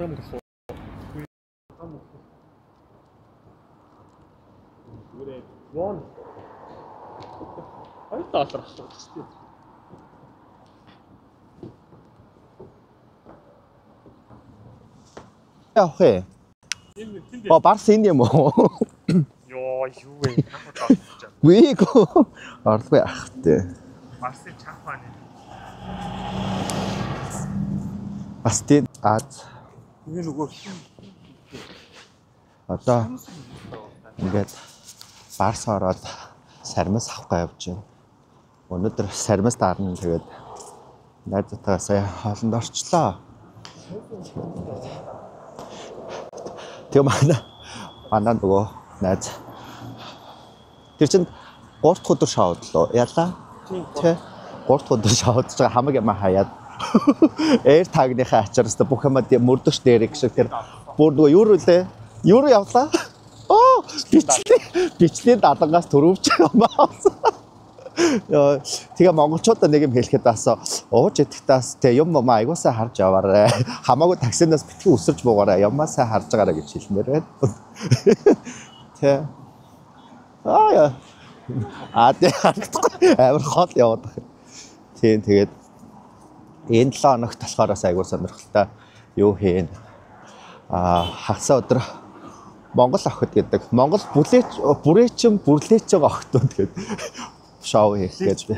Там 그래. 원. 아니 따라서. 야, 회. Барс энэ юм уу? Йоо, юу вэ? Нахад авчихсан. Үгүй ээ. Орлого ах тий. Барсын чанхааны. Бас тий аз. Энэ нөгөө Одоо ингээд барс ороод сармас авах явж байна. Өнөөдөр сармас дарна тэгээд найзтайгаа сая хоолнд орчлоо. Тэгээ манай нөгөө найз тэр чинь 3 дахь өдөр шоудлоо. Ялаа. Тэ 3 дахь өдөр шоудж байгаа хамаг юм хаяад эйр тагныхаа ачаараас бүх юм мөрдөгч дээрэг шиг тэр бүр нөгөө юу лээ? Юу явлаа? Оо, бичлээ дадлангаас төрөвч юмаа. Тэгээ монголчуудаа нэг юм хэлэхэд басаа ууж идэхтээс тэ юм айгуусаа харж яваарэ. Хамаагүй таксинаас битгий өсөрж буугаарэ. Ямаасаа харж байгаарэ гэж хэлмээр байна. Тэ. Тэ амар хол яваад байна. Тийм тэгээд энэ 7 хоногт болохоор айгуу сонирхолтой юу хийн. Хагас өдөр Монгол охид гэдэг. Монгол бүрэчэн бүрлээч байгаа охтууд гэдэг. Шоу хийх гэж би.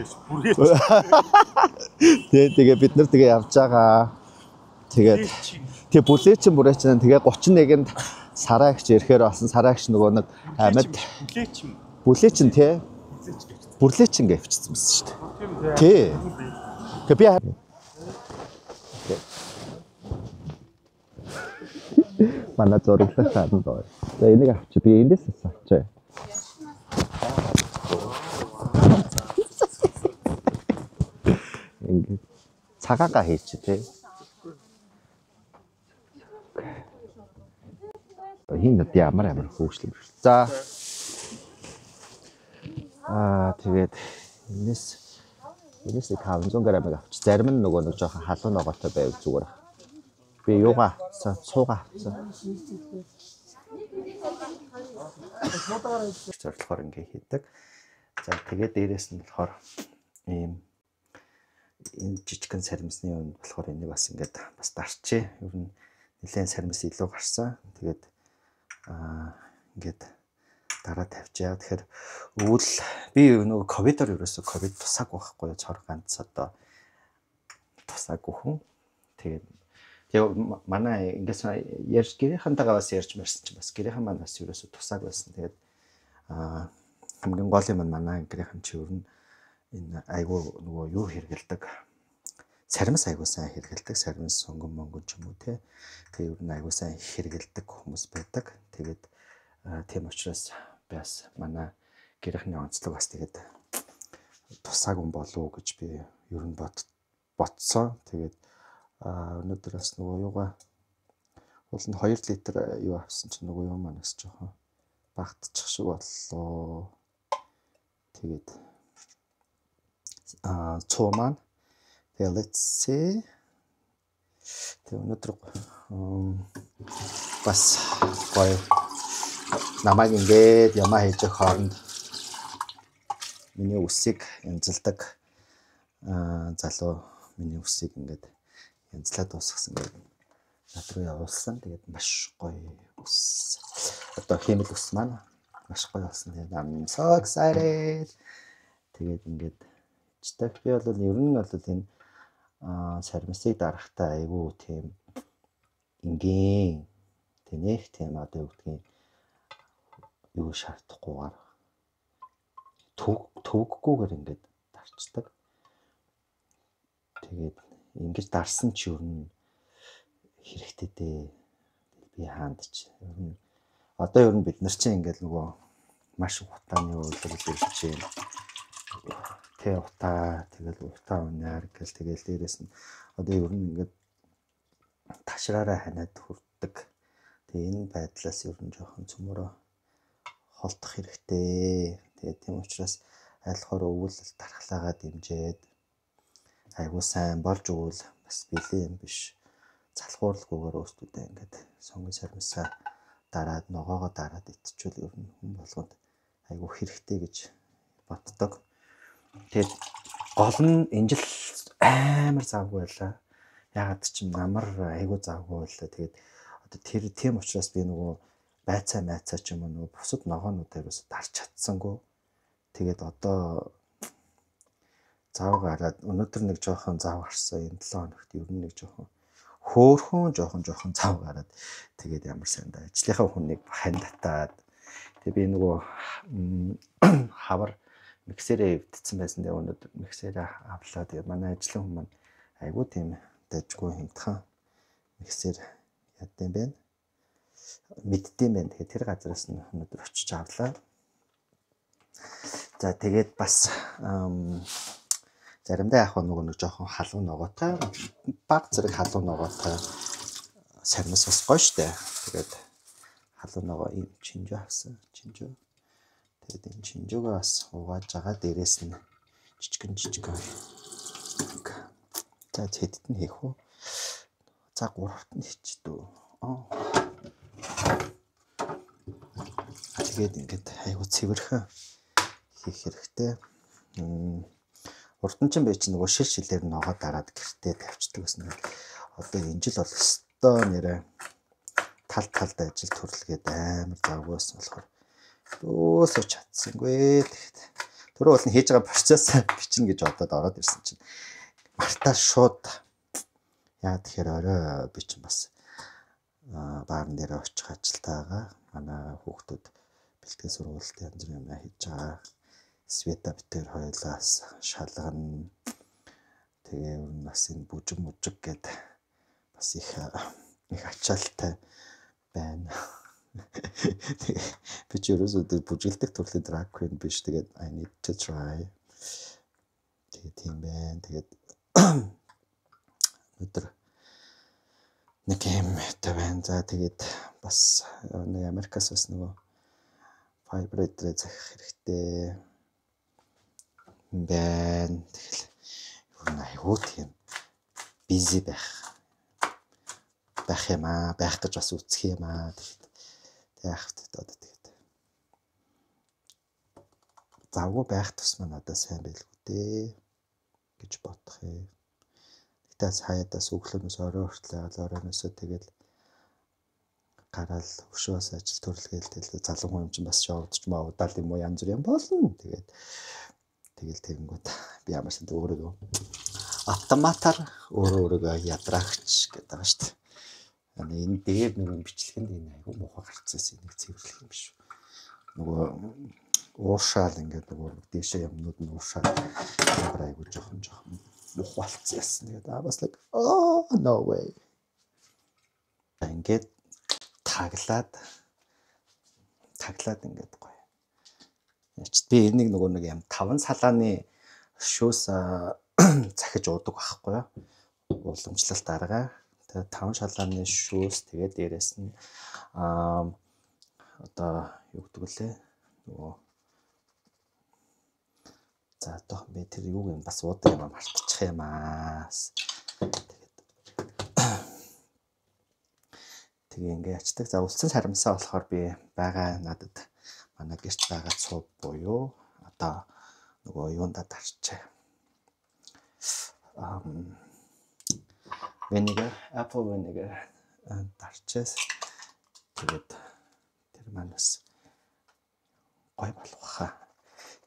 Тэгээ бид нар тэгээ явж байгаа. Тэгээд тэгээ бүлээчин бүрээчин тэгээ 31-нд сараагч ирэхээр болсон сараагч нөгөө нэг амьд бүлээчин тий бүрлээчин гэвчихсэн байсан шүү дээ. Тий. Тэгээ би манай зураглах хаан доо. Тэгээ энийг авчи би эндээс авчи. Ингээд цагаагаа хийчих тий. Хин нөт ямар хөөгчлөм. За. Тэгээд энэс 500 г авч. Зарим нь нөгөө нэг жоохон халуун ногоотой байв зүгээр. Би юугаа цуугаа авсан. Зорилгоор ингээ хийдэг. За тэгээд дээрээс нь болохоор ийм энэ жижигхэн сармисны үнд болохоор энийг бас ингээд бас дарчээ. Ер нь нэлээд сармис илүү гарсан. Тэгээд ингээд дараа тавьчаа. Тэгэхээр өвөл би нөгөө ковидор ерөөсө ковид тусааг байхгүй цор ганц одоо тусаагүй хүн. Тэгээд манай ингээс ярьж гэрийнхантайгаа бас ярьж марсан чинь бас гэрийнхэн маань бас ерөөсө тусааг байсан. Тэгээд хамгийн гол юм манай гэрийнхэн чи ер нь энэ айгуу нөгөө юу хэрэгэлдэг. Сармис айгуу сайн хэрэгэлдэг. Сармис сонгон монгон ч юм уу те. Тэгээ ер нь айгуу сайн хэрэгэлдэг хүмүүс байдаг. Тэгээд тийм учраас бас манай гэрийнхний онцлог бас тэгээд тусаагүй болов уу гэж би ер нь бодсон. Тэгээд өнөөдөр бас нөгөө юугаа уулын 2 литр юу авсан чинь нөгөө юм манаас жоохон багтчих шиг боллоо. Тэгээд цоо маань тэгээ let's see. Тэгээ өнөөдөр бас гоё намайг ингээд ямаа хийж хооронд миний үсийг янзалдаг залуу миний үсийг ингээд янзлаад дуусгасан гэдэг над руу явуулсан. Тэгээд маш гоё ус. Одоо хэмэл ус маань маш гоё болсон. Тэгээд I'm so excited. Тэгээд ингээд читag би бол ер нь бол энэ сармисыг дарахтаа айгүй тийм ингийн тэнэх тийм одоо юу гэдгийг юу шаардахгүйгээр төвөггүйгээр ингээд дарчдаг. Тэгээд ингэж дарсан ч ер нь хэрэгтэй дээ. Би хаанд ч ер нь одоо ер нь бид нар чинь ингээд нөгөө маш хутааны үйлдэл ирж байна. Тэ утаа тэгэл утаа унаар гэл тэгэл дээрэс нь одоо ер нь ингээд ташраараа ханаад хүрдэг. Тэгээ энэ байдлаас ер нь жоохон цөмөрөө холдох хэрэгтэй. Тэгээ тийм учраас айлхоор өвөл дархлаагаа дэмжээд айгуу сайн болж өгвөл бас бэлэн юм биш. залхуурлгүйгээр өөртөө ингээд сонгийн сармисаа дараад ногоогоо дараад итчихвэл ер нь хүн болгонд айгүй хэрэгтэй гэж боддог. Тэгээд гол нь энэ жил амар завгүй байлаа. Ягаад ч юм намар айгүй завгүй байлаа. Тэгээд одоо тэр тийм учраас би нөгөө байцаа ч юм уу нөгөө бусад ногоонуудаар бас дарч чадсангүй. Тэгээд одоо зав гараад өнөөдөр нэг жоохон зав гарсан. Энэ 7 хоногт ер нь нэг жоохон хөөхөн жоохон зав гараад тэгээд ямар сайн да ажлынхаа хүнийг хандтаад тэгээд би нөгөө хавар миксерээ өвдсөн байсан. Тэгээд өнөөдөр миксерээ авлаа. Тэгээд манай ажлын хүн маань айгүй тийм дажгүй хямдхан миксер ядсан байна. Мэддэм байна. Тэгээд тэр газараас нь өнөөдөр очиж авлаа. За тэгээд бас заримдаа яг нэг жоохон халуун ногоотой баг зэрэг халуун ногоотой сармис бас гоё штэ. Тэгээд халуун ногоо ийм чинжөө авсан. Чинжөө. Тэгээд энэ чинжөөгөө бас угааж байгаа. Дээрээс нь жижигэн. За хэдд нь хийх үү? За 3-т нь хийчихдүү. Тэгээд ингээд айгуу цэвэрхэн хийх хэрэгтэй. Урд нь ч би чинь нөгөө шилээр ногоо дараад гэртээ тавьчихдаг гэсэн. Одоо энэ жил бол өстой нэрэ талд ажил төрлөгээд амар завгүй байсан болохоор өөсөө чадсангүй. Тэгээд түрүү бол хийж байгаа процесс бичнэ гэж бодоод ороод ирсэн чинь мартаа шууд яа тэгэхээр орой би чинь бас баарн дээр очих ажилтаагаа манай хүүхдүүд бэлтгэл сургуульд янз бүрийн юм хийж байгаа. Света битэр хоёлаас шалгана. Тэгээ ер нь бас энэ бүжиг гэд бас их ачаалтай байна. Би ч ерөөсөө бүжиглдэг төрлийн drag queen биш. Тэгээд I need to try. Тэгээд тийм байна. Тэгээд өдөр нэг юм таван за тэгээд бас нэг Америкаас бас нөгөө vibrator захих хэрэгтэй байна. Тэгэл ер нь айгүй тийм busy байх юм аа. Байх гэж бас үсэх юм аа. Тэгээд одоо тэгээд завгүй байх тусмаа надад сайн байлгүй дээ гэж бодох юм. Тэгтээ хаяадаас өглөөнөөс орой хүртэл оройноосоо тэгээд гараал өшөөс ажил төрлөгээл тэгэл залуу хүн юм чинь бас шоудч мавдаал юм уу янз бүр юм болно. Тэгэл тэгэнгүүт би ямар ч өөрийгөө автоматар өөрийгөө ядраагч гэдэг байгаа шүү дээ. Энэ дээр нэг бичлэгэнд энэ айгүй муухай гарцсан нэг цэвэрлэх юм биш үү. Нөгөө уушаал ингээд нөгөө дээшээ юмнууд нь уушаал айгүй жоохон ухаалцсан яасан. Тэгээд бас like no way. Ингээд таглаад ингээд гоё. Яч би энийг нөгөө нэг юм 5 салааны шүүс захиж уудаг байхгүй юу? Уламжлалт арга. Тэгээд 5 салааны шүүс тэгээд дээрэс нь одоо юу гэдэг лээ? Нөгөө за одоо би тэр юуг юм бас уудаг юм мартчих юм аа. Тэгээ ингээ ячдаг. За үлдсэн сарамсаа болохоор би байгаа надад манай гэрт байгаа цууг буюу одоо нөгөө юунда дарчаа. Apple vinegar дарчаас тэгээд тэр манас гой болох хаа.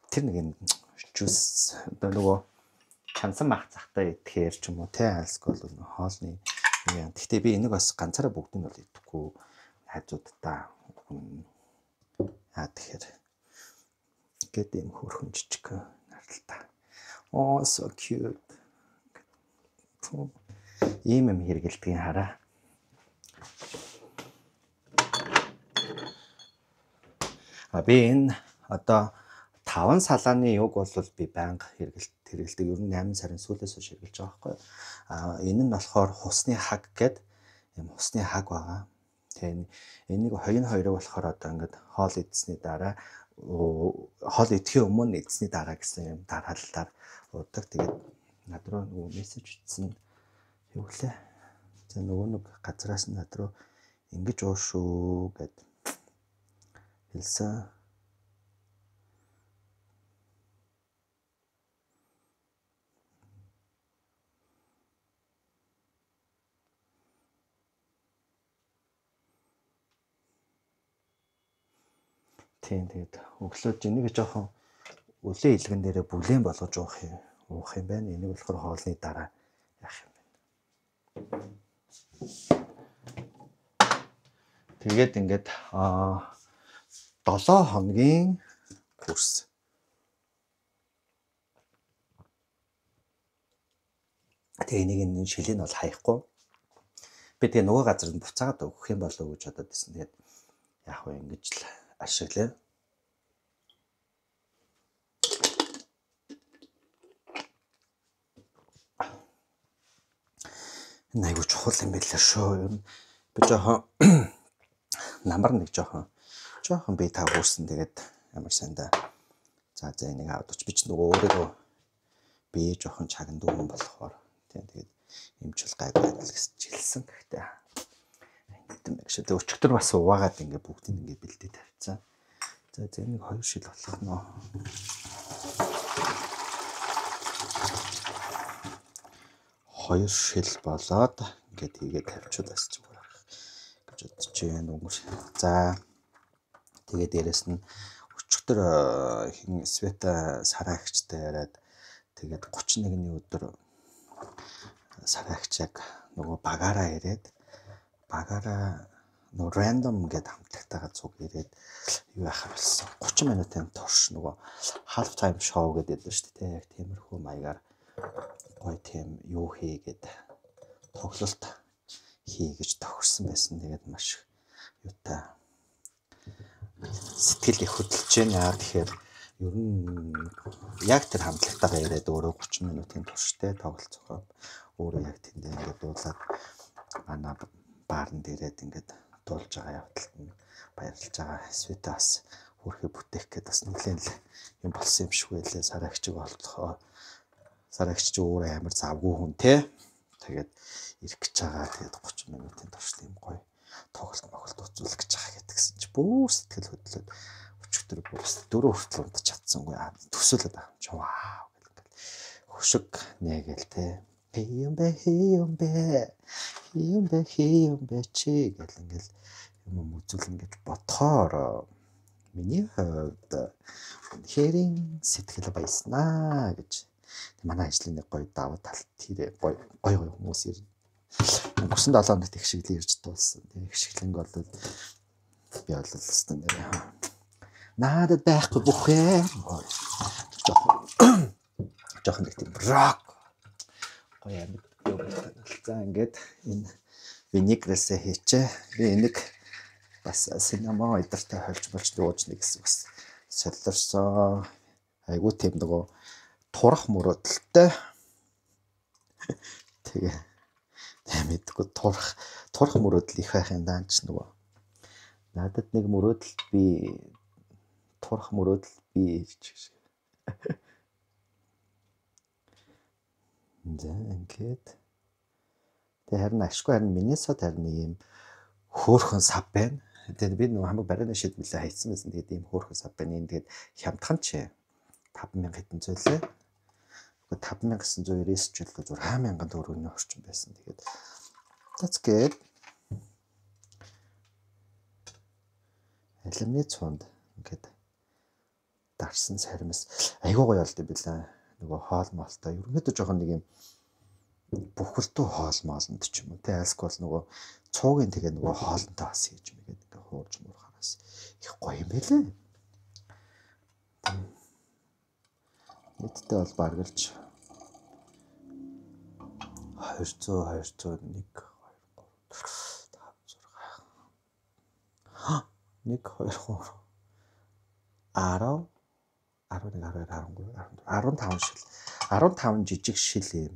Тэр нэг юм жуус одоо нөгөө чансан мах захтай идэхээр ч юм уу те альскол хоолны юм. Гэхдээ би энийг бас ганцаараа бүгдийг нь бол идэхгүй хайзуудтай тэгэхээр ингээд юм хөрхөн жижиг наралтай. Oh so cute. Ийм юм хэрэгэлдгийг хараа. Би энэ одоо 5 салааны юг бол би байнга хэрэгэлдэг. Ер нь 8 сарын сүүлээс хойш хэрэгэлж байгаа байхгүй. Энэ нь болохоор хусны хаг гэдэг юм хусны хаг байгаа. Тэгээ энийг хоёрыг болохоор одоо ингээд хоол идсний дараа хоол идэхийн өмнө идсний дараа гэсэн юм дараалалаар уудаг. Тэгээд над руу нөгөө мессеж бичсэн юу лээ. За нөгөө нэг газраас над руу ингэж уушгүй гэд хэлсэн. Тийм тэгээд өглөөж энийг жоохон үлээ илгэн дээрээ бүлээн болгож уух юм байна. Энийг болохоор хоолны дараа яах юм бэ? Тэгээд ингээд 7 хоногийн курс. Тэгээ энийг шилийг бол хаяхгүй. Би тэгээ нөгөө газарт буцаагаад өгөх юм болов уу гэж бодоод байсан. Тэгээд яах вэ ингэж л ашиглая. Найгуу чухал юм билээ шүү. Би жоохон намар нэг жоохон би тав хүрсэн. Тэгээд ямар сандаа. За энийг аваад оч би ч нөгөө өөрийгөө би жоохон чагнад өгөн болохоор тэгээд эмчил гайг байлгаж хэлсэн гэхдээ ингэдэм байх шүү. Өчигдөр бас уваагаад ингээ бүгдийг ингээ бэлдээ тавьцсан. За энийг 2 шил болох нөө. Хоёр шил болоод ингээд хийгээд тавьчихвал бас зүгээр байх гэж бодож байна өнгөр. За тэгээд дээрэс нь өчигдөр хин Света сараагчтай яриад тэгээд 31-ний өдөр сараагч яг нөгөө багаараа ирээд багаараа нөгөө random гэдэг хамтлагтайгаа цуг ирээд юу яхаар болсон 30 минутын турш нөгөө half time show гэдэг л шүү дээ. Яг тиймэрхүү маягаар гоё тийм юу хийгээд тоглолт хийж тохирсон байсан. Тэгээд маш юутай сэтгэл их хөдөлж байна. Тэгэхээр ер нь яг тэр хамтлагтайгаа ирээд өөрөө 30 минутын турштай тоглолцохоо өөрөө яг тэндээ ингээд дуулаад манай баарн дээрээд ингээд дуулж байгаа явдалд нь баярлж байгаа. Светас хөрхө бүтээх гээд бас нэлээд л юм болсон юм шиг байлээ. Сараагчиг болтохоо сараагч ч өөрөө амар завгүй хүн те. Тэгээд ирэх гэж байгаа. Тэгээд 30 минутын турш тийм гоё тоглолт үзүүлэх гэж байгаа гэдгсэн чи бүр сэтгэл хөдлөөд өчигдөр бүр 4 хүртэл унтаж чадсангүй. Төсөөлөд байгаа юм чи вау гэл хөшиг нээгээл те. Юм бэ чи гэл ингээл юм үзүүлэн гэж бодохоор миний хувьд хэрийн сэтгэл баяснаа гэж манай ажлын нэг гоё даваа талт тэр гоё хүмүүс ирнэ. Өнгөрсөн 7 хоногт их шиглэн ирж дуулсан. Их шиглэнг бол би бол өстөн нэр надад байхгүй бүхээ жоохон нэг тийм рок гоё амьд юу байна. За ингээд энэ винегресээ хийчээ. Би энийг бас синема эдэртэй холж дууж нэг гэсэн бас солирсон. Айгуу тийм нөгөө турах мөрөөдөлтэй. Тэгээ мэдгүй турах мөрөөдөл их байх юм даанч нөгөө надад нэг мөрөөдөл би турах мөрөөдөл би гэж. За ингээд тэг харин ашгүй харин Миннесот харин ийм хөөхөн сав байна. Тэгээд би нөгөө хамаг барианы шийдвэрлээ хайцсан байсан. Тэгээд ийм хөөхөн сав байна. Энэ тэгээд хямдхан ч 5000 хэдэн зүйлээ. 5999 ч л зүгээр 8000 төгрөгийн орчим байсан. Тэгээд that's good. Алимны цунд ингээд дарсан саримс айгуу гоё болд юм билээ. Нөгөө хоол моолтой. Ерөнхийдөө жоохон нэг юм бүхэлдүү хоол моолнд ч юм уу. Тэ альскол нөгөө цуугийн тэгээ нөгөө хоолнтой бас хийж мэгээд ингээ хуурж муурхараас их гоё юм билээ. Мэдтэй бол баргалж 200 1 2 3 4 5 6 1 2 3 10 11 12 13 14 15 шил 15 жижиг шил юм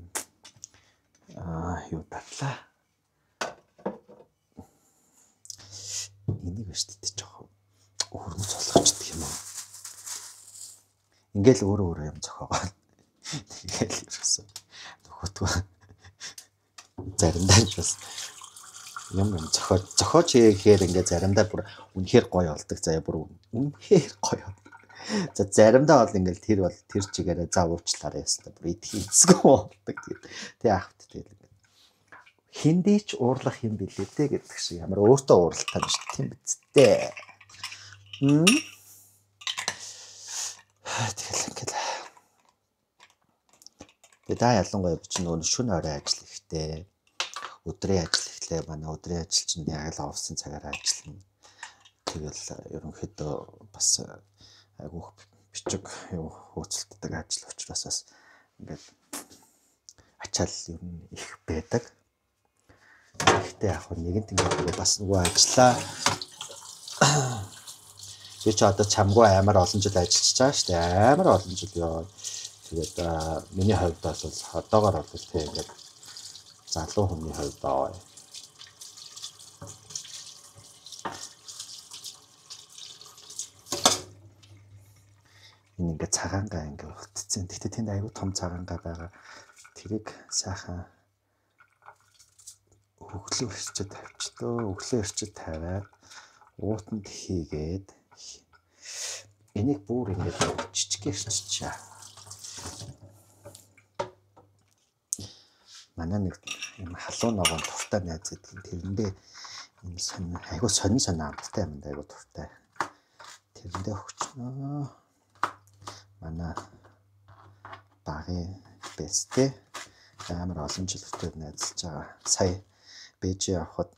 юу татлаа энийг биш дээ жоохон өргөн цолгочдөг юм уу ингээл өөрөө юм зохиогоо тэгэл ерөөсөө нөхөтгөө заримдаа ч бас юм зохиож хийхээр ингээд заримдаа бүр үнэхээр гоё болдог. Заяа бүр үнэхээр гоё. За заримдаа бол ингээд тэр чигээрээ за уучлаарай ястаа бүр эцгүй болдог. Тэгээ аавт тэгэл ингээд хиндий ч уурлах юм билээ дээ гэдэг шиг ямар өөртөө ууралтай биш тийм биз дээ. Тэгэл ингээд та ялангуяа чи нөгөө шөнө орой ажил ихтэй. Өдрийн ажил ихлээр манай өдрийн ажил чинь яг л офисын цагаараа ажиллана. Тэгэл ерөнхийдөө бас айгүйх бичиг юу хөөцөлддөг ажил учраас бас ингээд ачаал ер нь их байдаг. Гэхдээ яг нэгэнт ингээд бас нөгөө ажиллаа. Би ч одоо чамгүй амар олон жил ажиллаж байгаа шүү дээ. Амар олон жил ёо. Тэгээд миний хувьд бол одоогоор бол тийм ингээд залуу хүний хувьд баа. Энэ ингээд цагаангаа ингээд болтцсон. Гэхдээ тэнд айгүй том цагаангаа байгаа. Тэрийг сайхан өглөө ирчээд тавьчихлаа. Өглөө ирчээд тавиад уутанд хийгээд энийг бүр ингээд жижиг ирчихчаа. Манай нэг юм халуун ногоон туртай найз гэдэг нь тэрэндээ энэ сонь айгуу сонин амттай юм да айгуу туртай. Тэрэндээ өгчнөө. Манай багын бэстэй амар олон жилтэй найзалж байгаа. Сая Бээжээ авахд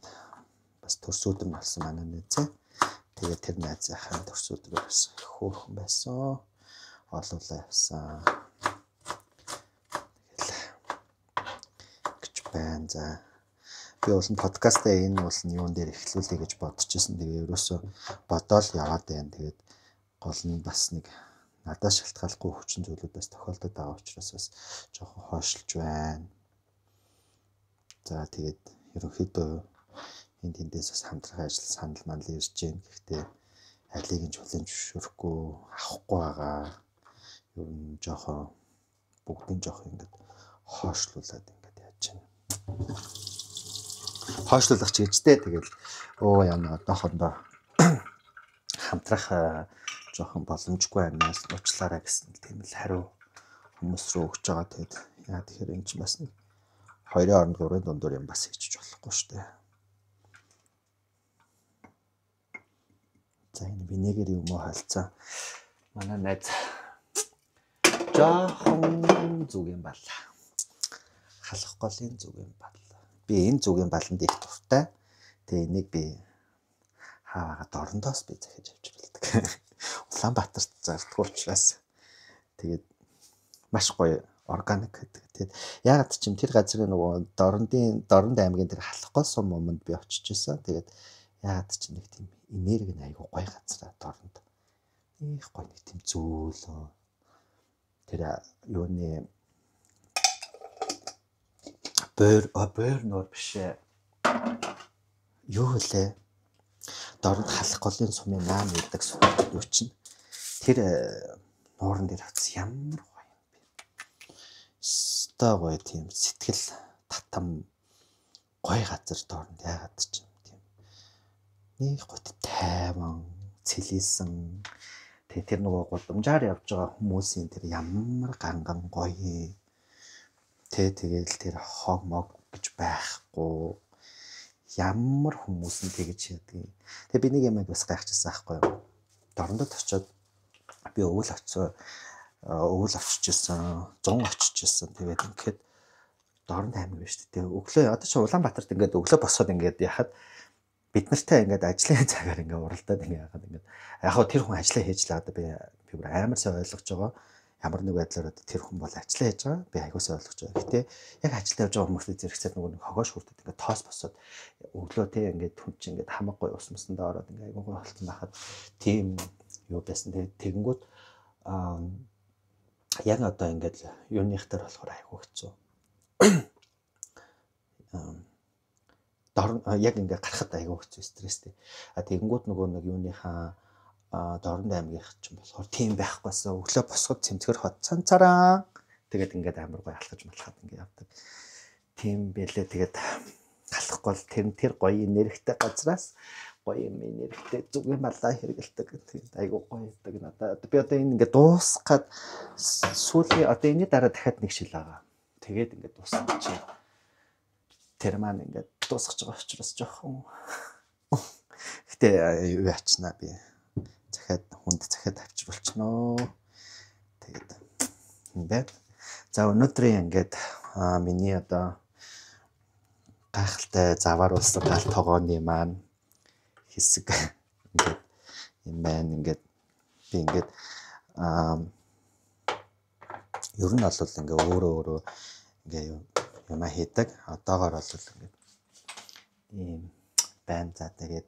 бас төрс өдөр нь болсон манай найзаа. Тэгээд тэр найзынхаа төрс өдрөө бас хөөрхөн байсан. Олуулаа явсан. Байна. За би бол подкастаа энэ бол юун дээр эхлүүлэе гэж бодож байсан. Тэгээ ерөөсөө бодоол яваад байна. Тэгээд гол нь бас нэг надад шалтгааллахгүй хүчин зүйлүүдээс тохиолдод байгаа учраас бас жоохон хойшилж байна. За тэгээд ерөнхийдөө энэ тэндээс бас хамтрах ажил санал манал ирж байна. Гэхдээ алийг нь хүлэн зөвшөөрөхгүй авахгүй байгаа. Ер нь жоохон бүгдийн жоохон ингээд хойшлуулад ингээд яаж байна. Хойшлуулах ч гэжтэй тэгэл яна одоохондоо хамтрах жоохон боломжгүй амнаас уучлаарай гэсэн тийм л хариу хүмүүс рүү өгч байгаа. Тэгэд яа тэгэхээр энэ чинь бас нэг 2-3 дундуур юм бас хийчих болохгүй шүү дээ. За энэ винегер юм уу халцаа. Манай найз жоохон зүг юм байна. Халах голын зүг юм байна. Би энэ зүгийн баланд их дуртай. Тэгээ энийг би хаагаа дорндоос би захиж авч билдэг. Улаанбаатарт зарддаг учраас тэгээд маш гоё органик гэдэг. Тэгээд ягаад ч юм тэр газрын нөгөө Дорнд аймгийн тэр халах гол сум момонд би очиж исэн. Тэгээд ягаад ч нэг тийм энерги айгуу гоё газар Дорнд. Их гоё нэг тийм зөөлөө. Тэр юуны бээр нөр биш ээ. Юу хэлээ? Дорнд халах голын сумын наам гэдэг сум юу чинь. Тэр нууран дээр хатс ямар гоё юм бэ? Ста гоё тийм сэтгэл татам гоё газар Дорнд яагаад ч юм тийм. Нэг гоё тайван, цэлээсэн. Тэгээ тэр нөгөө гудамжаар явж байгаа хүмүүсийн тэр ямар ганган гоё. Тэгэл тэр хог мог гэж байхгүй. Ямар хүмүүс нь тэгж яадаг. Тэгээ би нэг юм бас гайхчихсан байхгүй юу. Дорндод очиод би өвөл очиж ирсэн, 100 очиж ирсэн. Тэгээд ингээд Дорнд аймаг биш үү. Өглөө одоо чи Улаанбаатарт ингээд өглөө босоод ингээд яхад бид нартай ингээд ажлын цагаар ингээд уралдаад ингээд яхад ингээд яг хөө тэр хүн ажиллаа хийж л одоо би бүр амар сайн ойлгож байгаа. Ямар нэг байдлаар тэр хүн бол ажиллаа хийж байгаа. Би аягуулсаа ойлгож байгаа. Гэтэ яг ажиллаа явж байгаа хүмүүстэй зэрэгцээд нөгөө нэг хогоош хүртэл ингээд тоос босоод өглөө те ингээд хүн чинь ингээд хамаг гой ус мөсөндөө ороод ингээд айгуу гой болтон байхад тийм юу байсан. Тэгэнгүүт яг одоо ингээд юуныхтар болохоор айгуу хэцүү. Яг ингээд гарахад айгуу хэцүү стресстэй. Тэгэнгүүт нөгөө нэг юуныхаа Дорнд аймгийнх ч юм болохоор тийм байхгүйсэн. Өглөө босоход цэмцгэр хот цанцараа. Тэгээд ингээд амар гоё алхаж малхаад ингээд явдаг. Тийм байлээ. Тэгээд галахгүй бол тэр гоё нэрхтэй газраас гоё юм нэрхтэй зүг юм алаа хэрэгэлдэг. Тэгээд айгуу гоё гэдэг надад. Би одоо энэ ингээд дуусгаад сүүлийн одоо энэ дараа дахиад нэг шил байгаа. Тэгээд ингээд дуусчих. Тэр маань ингээд дуусгаж байгаа учраас жоохон. Гэтэ юу ячнаа би. Хүнд захиад авчруулчихноо. Тэгээд ингээд. За өнөөдрийн ингээд миний одоо гайхалтай завааруулсан гал тогооны маань хэсэг ингээд юм байна. Ингээд би ингээд ер нь бол ингээ өөрөө ингээ юм хийдэг. Одоогоор бол ингээ ийм байна. За тэгээд